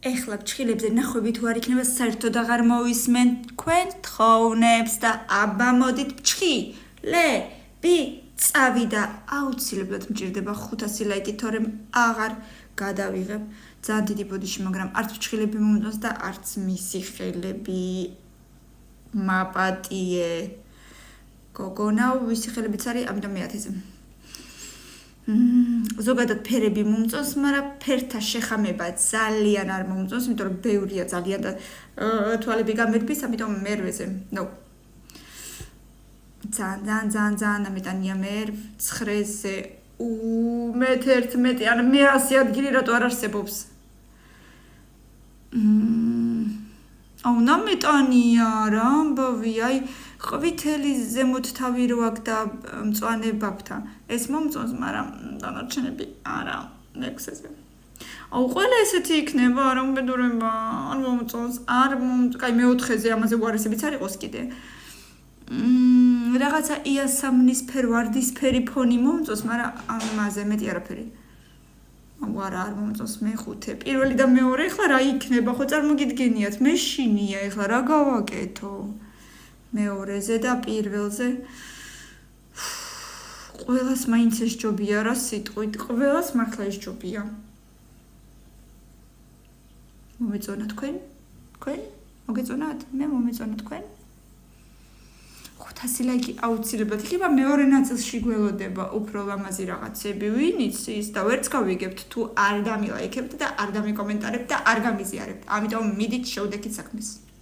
ეხლა ფრჩხილებზე ნახვები თუ არ იქნება საერთოდ აღარ მოვისმენ თქვენ თხოვნებს და აბა მოდით ფრჩხილები წავიდა აუცილებლად მჭირდება 500 ლაიკი თორემ აღარ გადავიღებ ძალიან დიდი ბოდიში მაგრამ არც ფრჩხილები მომწონს და არც მისი ხელები მაპატიე გოგონა ვისი ხელებიც არის ამიტომ მე 1000-ზე ზოგადად ფერები მომწონს, მაგრამ ფერთა შეხამება ძალიან არ მომწონს, იმიტომ რომ ბევრია ძალიან და თვალები გამერბის, ამიტომ მერვეზე. No. ძალიან ამეტანია მე 9-ზე. მე 11 ან მე 100 ადგილი რატო არ არსებობს? ნამეტანია რა ამბავი, აი ყვითელი ზემოთ თავი რო აქვს და მწვანე ბაბთა. ეს მომწონს, მაგრამ დანარჩენები არა, 6-ზე. ყველა ესეთი იქნება, არ მომბედურება, არ მომწონს, კაი მე-4-ზე ამაზე უარესებიც არ იყოს კიდე. რაღაცა იასამნისფერ ვარდისფერი ფონი მომწონს, მაგრამ ამაზე მეტი არაფერი. არ მომწონს მე-5. პირველი და მეორე ეხლა რა იქნება, ხო წარმოგიდგენიათ, მეშინია ეხლა რა გავაკეთო? მეორე-ზე და პირველზე ყველას მაინც ეს ჯობია რა სიტყვით, ყველას მართლა ეს ჯობია. მომეწონა თქვენ? მოგეწონათ? მე მომეწონა თქვენ? 500 ლაიკი აუცილებლად იქნება მეორე ნაწილში გველოდება უფრო ლამაზი რაღაცები ვინ იცის და ვერც გავიგებთ თუ არ დამილაიქებთ და არ დამიკომენტარებთ და არ გამიზიარებთ. ამიტომ მიდით შევდექით საქმეს.